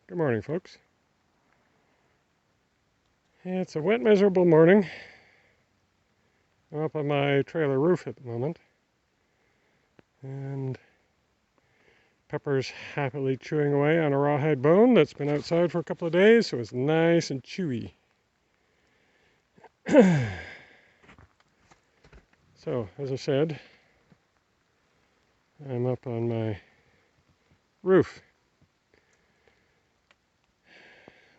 Good morning, folks. It's a wet, miserable morning. I'm up on my trailer roof at the moment, and Pepper's happily chewing away on a rawhide bone that's been outside for a couple of days, so it's nice and chewy. So, as I said, I'm up on my roof.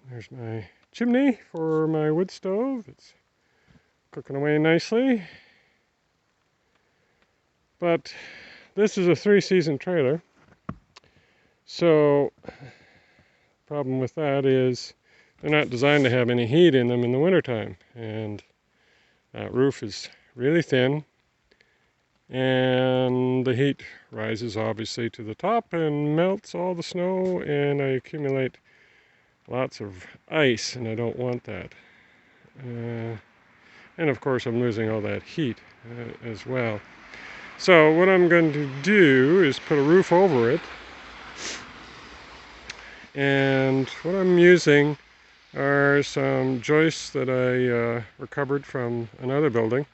There's my chimney for my wood stove. It's cooking away nicely. But this is a 3-season trailer, so problem with that is they're not designed to have any heat in them in the wintertime, and that roof is really thin, and the heat rises obviously to the top and melts all the snow, and I accumulate lots of ice, and I don't want that. And of course I'm losing all that heat as well. So what I'm going to do is put a roof over it, and what I'm using are some joists that I recovered from another building,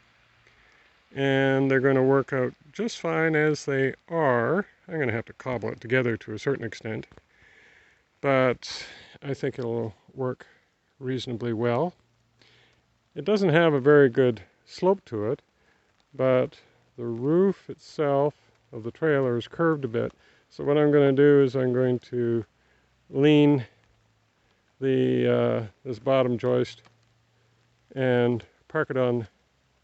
and they're going to work out just fine as they are. I'm going to have to cobble it together to a certain extent, but I think it'll work reasonably well. It doesn't have a very good slope to it, but the roof itself of the trailer is curved a bit, so what I'm going to do is I'm going to lean this bottom joist and park it on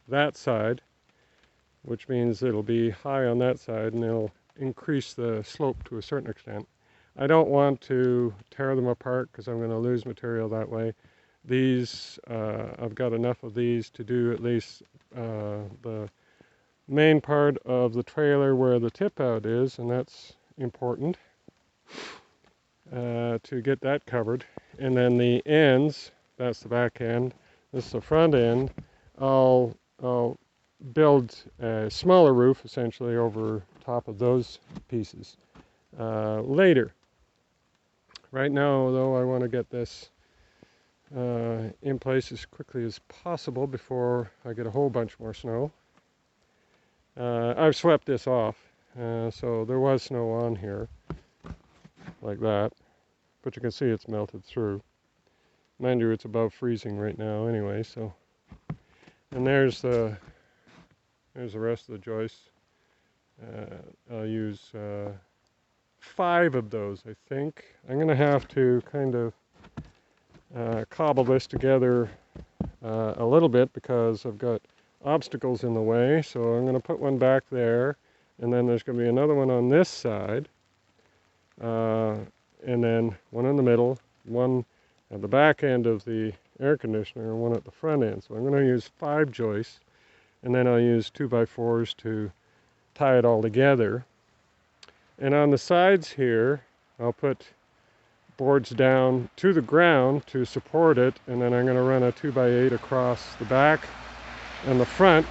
that side, which means it'll be high on that side and it'll increase the slope to a certain extent. I don't want to tear them apart because I'm going to lose material that way. These, I've got enough of these to do at least the main part of the trailer where the tip out is, and that's important to get that covered. And then the ends, that's the back end, this is the front end, I'll build a smaller roof essentially over top of those pieces later. Right now though, I want to get this in place as quickly as possible before I get a whole bunch more snow. I've swept this off, so there was snow on here like that, but you can see it's melted through. Mind you, it's above freezing right now anyway, so. And there's the rest of the joists. I'll use 5 of those, I think. I'm going to have to kind of cobble this together a little bit because I've got obstacles in the way. So I'm going to put one back there, and then there's going to be another one on this side, and then one in the middle, one at the back end of the air conditioner, and one at the front end. So I'm going to use 5 joists, and then I'll use 2x4s to tie it all together. And on the sides here, I'll put boards down to the ground to support it, and then I'm going to run a 2x8 across the back and the front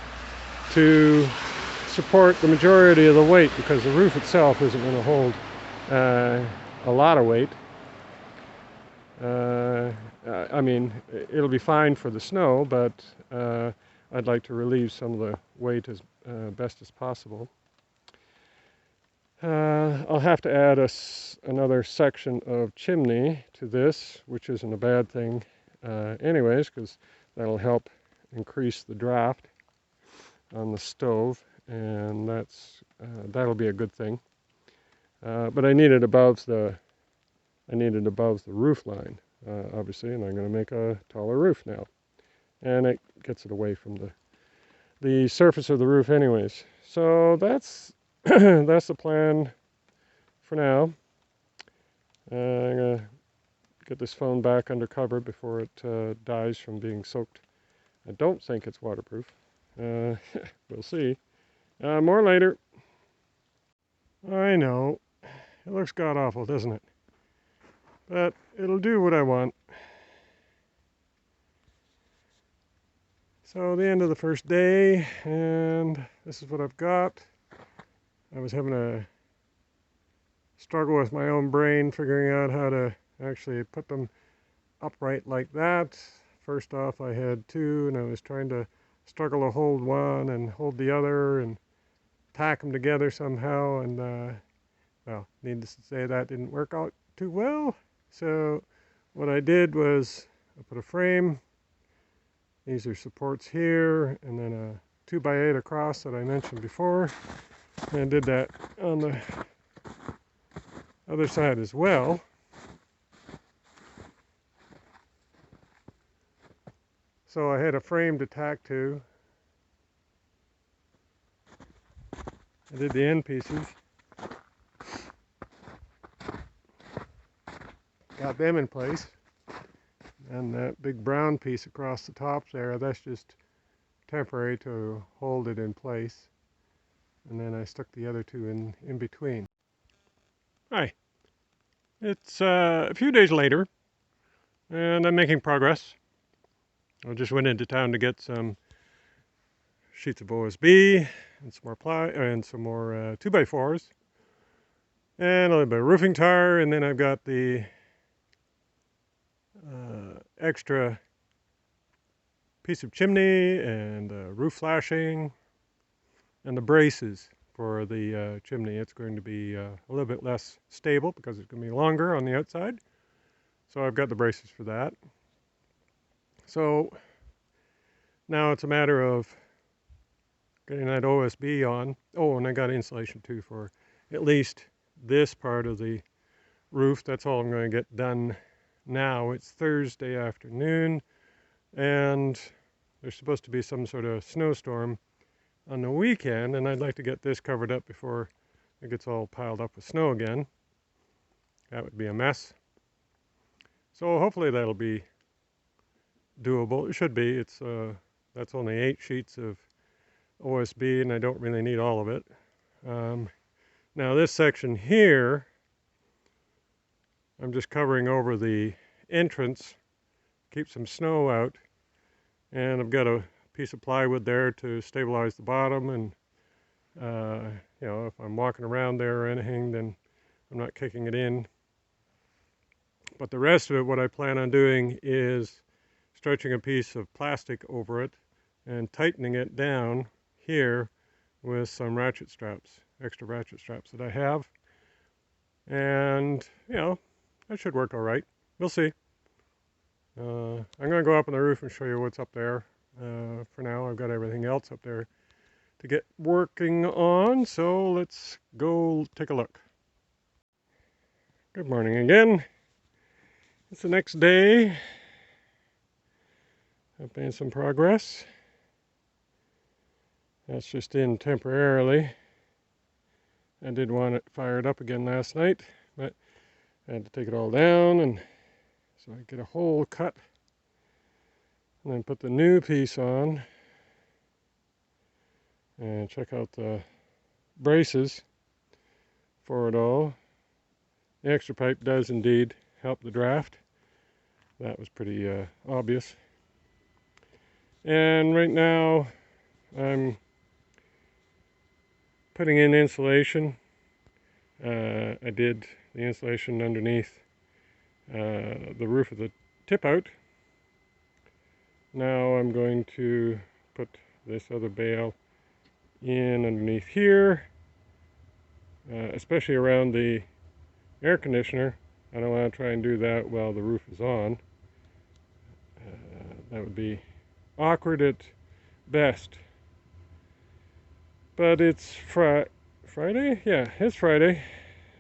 to support the majority of the weight, because the roof itself isn't going to hold a lot of weight. I mean, it'll be fine for the snow, but I'd like to relieve some of the weight as best as possible. I'll have to add another section of chimney to this, which isn't a bad thing anyways, because that'll help increase the draft on the stove, and that'll be a good thing. But I need it above the roof line, obviously, and I'm going to make a taller roof now, and it gets it away from the surface of the roof anyways. So that's that's the plan for now. I'm going to get this phone back under cover before it dies from being soaked. I don't think it's waterproof. We'll see. More later. I know, it looks god-awful, doesn't it? But it'll do what I want. So the end of the first day, and this is what I've got. I was having a struggle with my own brain figuring out how to actually put them upright like that. First off, I had two, and I was trying to struggle to hold one and hold the other and tack them together somehow. And well, needless to say, that didn't work out too well. So what I did was I put a frame. These are supports here, and then a 2x8 across that I mentioned before. And I did that on the other side as well. So I had a frame to tack to. I did the end pieces. Got them in place. And that big brown piece across the top there, that's just temporary to hold it in place. And then I stuck the other two in between. Hi. It's a few days later, and I'm making progress. I just went into town to get some sheets of OSB and some more ply and some more 2x4s and a little bit of roofing tar, and then I've got the extra piece of chimney and roof flashing and the braces for the chimney. It's going to be a little bit less stable because it's going to be longer on the outside. So I've got the braces for that. So now it's a matter of getting that OSB on. Oh, and I got insulation too for at least this part of the roof. That's all I'm going to get done now. It's Thursday afternoon, and there's supposed to be some sort of snowstorm on the weekend, and I'd like to get this covered up before it gets all piled up with snow again. That would be a mess. So hopefully that'll be doable. It should be. It's that's only 8 sheets of OSB, and I don't really need all of it. Now this section here, I'm just covering over the entrance, keep some snow out, and I've got a piece of plywood there to stabilize the bottom, and you know, if I'm walking around there or anything, then I'm not kicking it in. But the rest of it, what I plan on doing is stretching a piece of plastic over it and tightening it down here with some ratchet straps, extra ratchet straps that I have. And, you know, that should work all right. We'll see. I'm going to go up on the roof and show you what's up there. For now, I've got everything else up there to get working on, so let's go take a look. Good morning again. It's the next day. I've made some progress. That's just in temporarily. I did want it fired up again last night, but I had to take it all down, and so I get a hole cut and then put the new piece on and check out the braces for it all. The extra pipe does indeed help the draft. That was pretty obvious. And right now I'm putting in insulation. I did the insulation underneath the roof of the tip out. Now I'm going to put this other bale in underneath here, especially around the air conditioner. I don't want to try and do that while the roof is on. That would be awkward at best. But it's Friday? Yeah, it's Friday,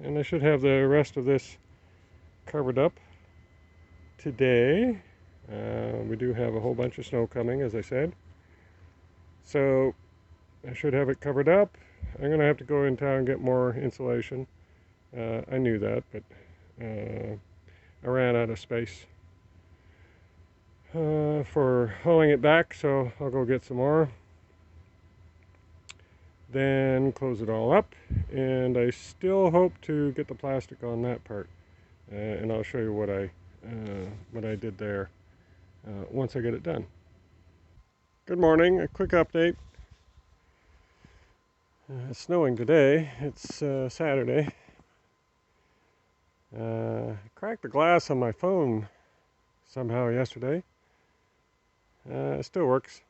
and I should have the rest of this covered up today. We do have a whole bunch of snow coming, as I said. So I should have it covered up. I'm going to have to go in town and get more insulation. I knew that, but I ran out of space for hauling it back, so I'll go get some more. Then close it all up, and I still hope to get the plastic on that part. And I'll show you what I did there once I get it done. Good morning, a quick update. It's snowing today. It's Saturday. Cracked the glass on my phone somehow yesterday. It still works.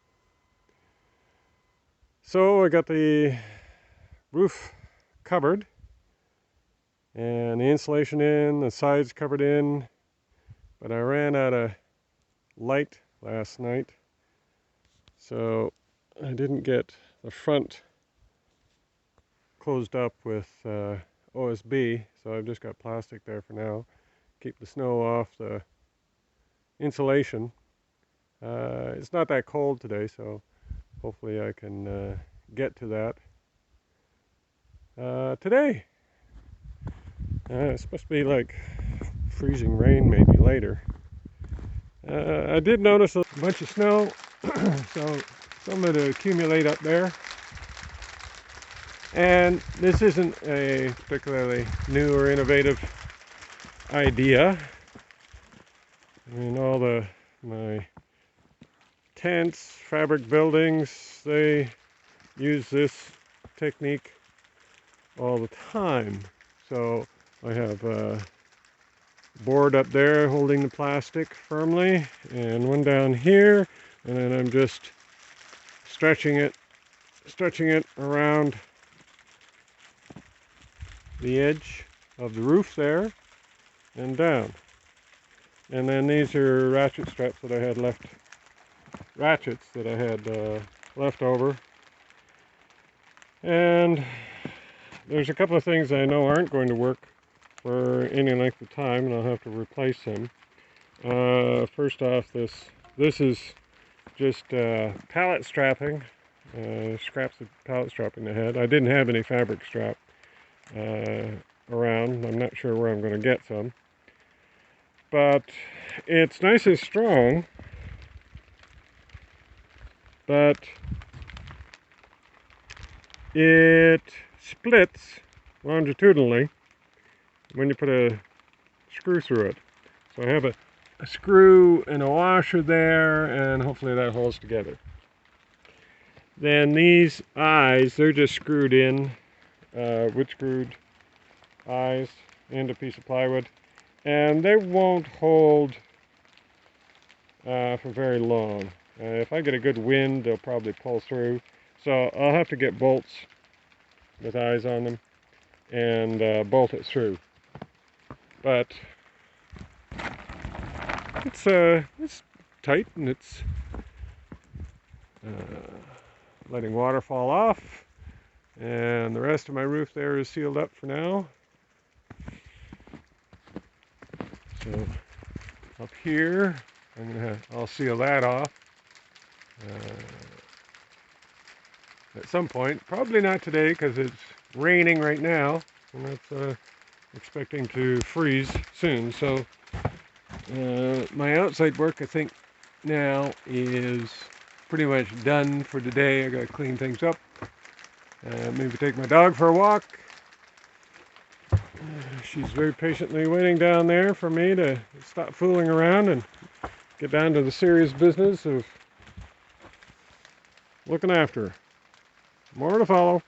So I got the roof covered and the insulation in, the sides covered in, but I ran out of light last night, so I didn't get the front closed up with OSB, so I've just got plastic there for now. Keep the snow off the insulation. It's not that cold today, so hopefully I can get to that today. It's supposed to be like freezing rain maybe later. I did notice a bunch of snow, so some of it accumulate up there. And this isn't a particularly new or innovative idea. I mean, all my tents, fabric buildings, they use this technique all the time. So I have a board up there holding the plastic firmly, and one down here, and then I'm just stretching it around the edge of the roof there and down. And then these are ratchet straps that I had left, left over. And there's a couple of things I know aren't going to work for any length of time, and I'll have to replace them. First off, this is just pallet strapping, scraps of pallet strapping ahead. I didn't have any fabric strap around. I'm not sure where I'm going to get some, but it's nice and strong, but it splits longitudinally when you put a screw through it. So I have a screw and a washer there, and hopefully that holds together. Then these eyes, they're just screwed in, wood screwed eyes into a piece of plywood, and they won't hold for very long. If I get a good wind, they'll probably pull through. So I'll have to get bolts with eyes on them and bolt it through. But it's tight, and it's letting water fall off, and the rest of my roof there is sealed up for now. So up here, I'll seal that off at some point. Probably not today because it's raining right now, and that's expecting to freeze soon. So my outside work, I think, now is pretty much done for today. I gotta clean things up, maybe take my dog for a walk. She's very patiently waiting down there for me to stop fooling around and get down to the serious business of looking after her. More to follow.